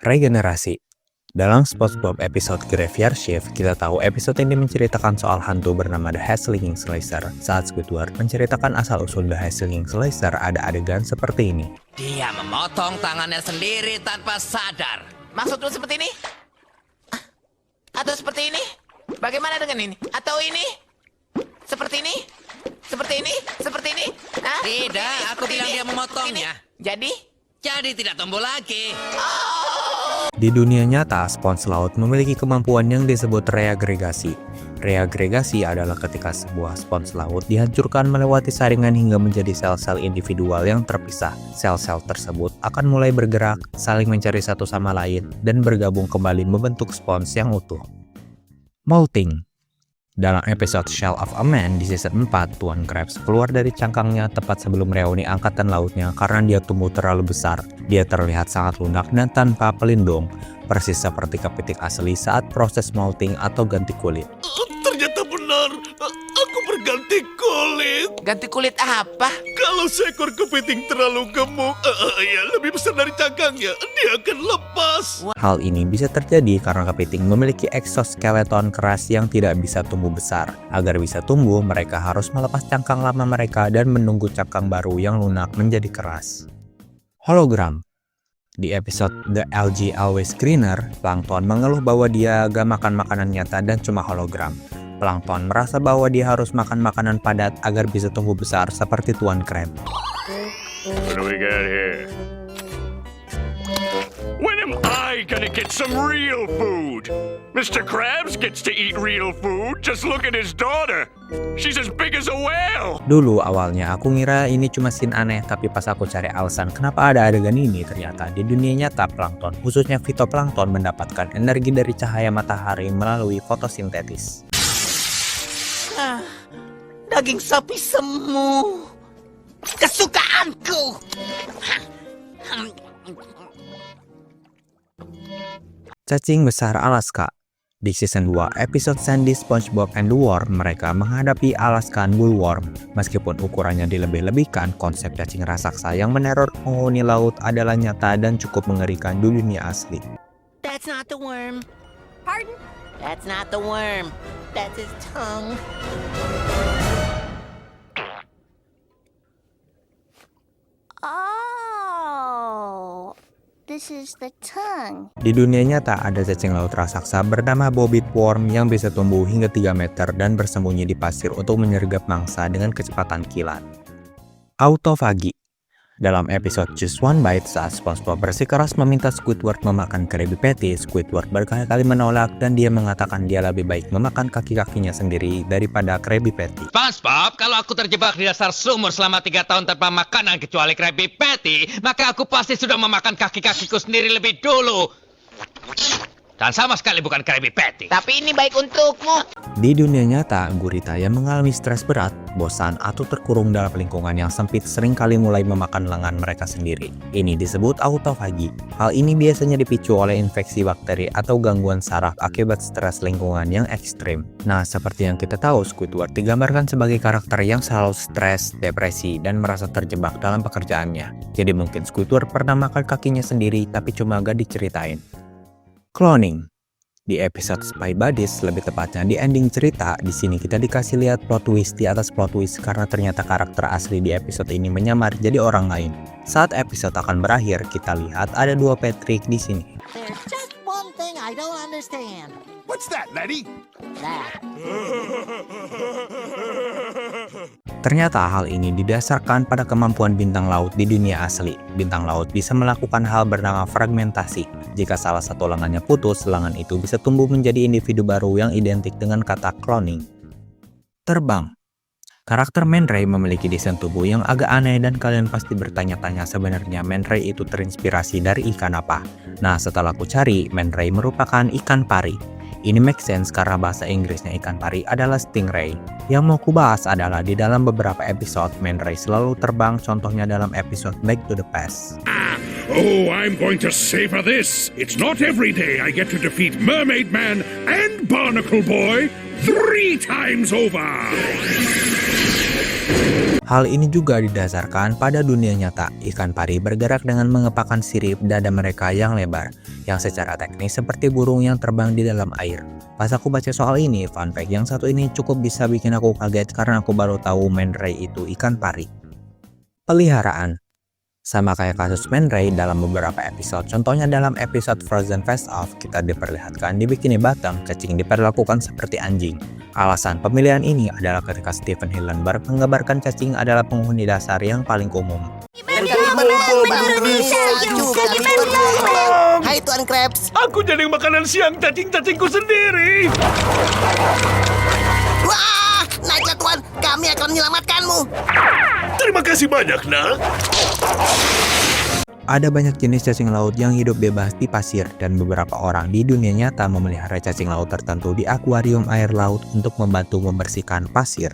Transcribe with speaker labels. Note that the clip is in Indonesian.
Speaker 1: Regenerasi. Dalam SpongeBob episode Graveyard Shift, kita tahu episode ini menceritakan soal hantu bernama The Head-Slinging Slicer. Saat Squidward menceritakan asal-usul The Head-Slinging Slicer, ada adegan seperti ini.
Speaker 2: Dia memotong tangannya sendiri tanpa sadar. Maksudmu seperti ini? Atau seperti ini? Bagaimana dengan ini? Atau ini? Seperti ini? Seperti ini? Seperti ini? Hah? Tidak, aku bilang dia memotongnya. Jadi? Jadi tidak tumbuh lagi.
Speaker 1: Di dunia nyata, spons laut memiliki kemampuan yang disebut reagregasi. Reagregasi adalah ketika sebuah spons laut dihancurkan melewati saringan hingga menjadi sel-sel individual yang terpisah. Sel-sel tersebut akan mulai bergerak, saling mencari satu sama lain, dan bergabung kembali membentuk spons yang utuh. Molting. Dalam episode Shell of a Man di season 4, Tuan Krabs keluar dari cangkangnya tepat sebelum reuni angkatan lautnya karena dia tumbuh terlalu besar. Dia terlihat sangat lunak dan tanpa pelindung, persis seperti kepiting asli saat proses molting atau ganti kulit.
Speaker 3: Ternyata benar, aku berganti kulit.
Speaker 2: Ganti kulit apa?
Speaker 3: Kalau seekor kepiting terlalu gemuk, ya lebih besar dari cangkangnya, dia akan lepas.
Speaker 1: Hal ini bisa terjadi karena kepiting memiliki eksoskeleton keras yang tidak bisa tumbuh besar. Agar bisa tumbuh, mereka harus melepas cangkang lama mereka dan menunggu cangkang baru yang lunak menjadi keras. Hologram. Di episode The Algae Always Greener, Plankton mengeluh bahwa dia gak makan makanan nyata dan cuma hologram. Plankton merasa bahwa dia harus makan makanan padat agar bisa tumbuh besar seperti Tuan Crab.
Speaker 3: What do we got here? When am I gonna get some real food? Mr. Krabs gets to eat real food. Just look at his daughter. She's as big as a whale.
Speaker 1: Dulu awalnya aku ngira ini cuma scene aneh, tapi pas aku cari alasan kenapa ada adegan ini, ternyata di dunia nyata plankton, khususnya fitoplankton, mendapatkan energi dari cahaya matahari melalui fotosintesis.
Speaker 2: Daging sapi semu. Kesukaanku.
Speaker 1: Cacing besar Alaska. Di season 2 episode Sandy, SpongeBob and the Worm, mereka menghadapi Alaskan Bullworm. Meskipun ukurannya dilebih-lebihkan, konsep cacing raksasa yang meneror penghuni laut adalah nyata dan cukup mengerikan di dunia asli.
Speaker 2: That's not the worm. Pardon? That's not the worm. That's his tongue.
Speaker 4: Oh, this is the tongue.
Speaker 1: Di dunia nyata ada cacing laut raksasa bernama Bobbit Worm yang bisa tumbuh hingga 3 meter dan bersembunyi di pasir untuk menyergap mangsa dengan kecepatan kilat. Autofagi. Dalam episode Just One Bite, saat SpongeBob bersikeras meminta Squidward memakan Krabby Patty, Squidward berkali-kali menolak dan dia mengatakan dia lebih baik memakan kaki-kakinya sendiri daripada Krabby Patty.
Speaker 5: SpongeBob, kalau aku terjebak di dasar sumur selama 3 tahun tanpa makanan kecuali Krabby Patty, maka aku pasti sudah memakan kaki-kakiku sendiri lebih dulu. Dan sama sekali bukan Krabby Patty.
Speaker 2: Tapi ini baik untukmu.
Speaker 1: Di dunia nyata, gurita yang mengalami stres berat, bosan, atau terkurung dalam lingkungan yang sempit seringkali mulai memakan lengan mereka sendiri. Ini disebut autofagi. Hal ini biasanya dipicu oleh infeksi bakteri atau gangguan saraf akibat stres lingkungan yang ekstrim. Nah, seperti yang kita tahu, Squidward digambarkan sebagai karakter yang selalu stres, depresi, dan merasa terjebak dalam pekerjaannya. Jadi mungkin Squidward pernah makan kakinya sendiri, tapi cuma gak diceritain. Cloning. Di episode Spy Buddies, lebih tepatnya di ending cerita, di sini kita dikasih lihat plot twist di atas plot twist karena ternyata karakter asli di episode ini menyamar jadi orang lain. Saat episode akan berakhir, kita lihat ada 2 Patrick di sini.
Speaker 6: There's just one thing I don't understand.
Speaker 3: What's that, laddie?
Speaker 6: That.
Speaker 1: Ternyata hal ini didasarkan pada kemampuan bintang laut di dunia asli. Bintang laut bisa melakukan hal bernama fragmentasi. Jika salah satu lengannya putus, lengan itu bisa tumbuh menjadi individu baru yang identik dengan kata cloning. Terbang. Karakter Man Ray memiliki desain tubuh yang agak aneh dan kalian pasti bertanya-tanya sebenarnya Man Ray itu terinspirasi dari ikan apa. Nah, setelah aku cari, Man Ray merupakan ikan pari. Ini make sense karena bahasa Inggrisnya ikan pari adalah stingray. Yang mau kubahas adalah di dalam beberapa episode, Man Ray selalu terbang, contohnya dalam episode Back to the Past.
Speaker 3: Oh, I'm going to savor this. It's not every day I get to defeat Mermaid Man and Barnacle Boy 3 times over.
Speaker 1: Hal ini juga didasarkan pada dunia nyata. Ikan pari bergerak dengan mengepakkan sirip dada mereka yang lebar, yang secara teknis seperti burung yang terbang di dalam air. Pas aku baca soal ini, fun fact yang satu ini cukup bisa bikin aku kaget karena aku baru tahu man ray itu ikan pari. Peliharaan. Sama kayak kasus man ray dalam beberapa episode, contohnya dalam episode Frozen Face Off, kita diperlihatkan di Bikini Bottom, cacing diperlakukan seperti anjing. Alasan pemilihan ini adalah ketika Steven Hillenburg menggambarkan cacing adalah penghuni dasar yang paling umum.
Speaker 6: Hai Tuan Krabs.
Speaker 3: Aku jadi makanan siang cacing-cacingku sendiri.
Speaker 6: Wah, naiklah Tuan, kami akan menyelamatkanmu.
Speaker 3: Terima kasih banyak, nak.
Speaker 1: Ada banyak jenis cacing laut yang hidup bebas di pasir dan beberapa orang di dunia nyata memelihara cacing laut tertentu di akuarium air laut untuk membantu membersihkan pasir.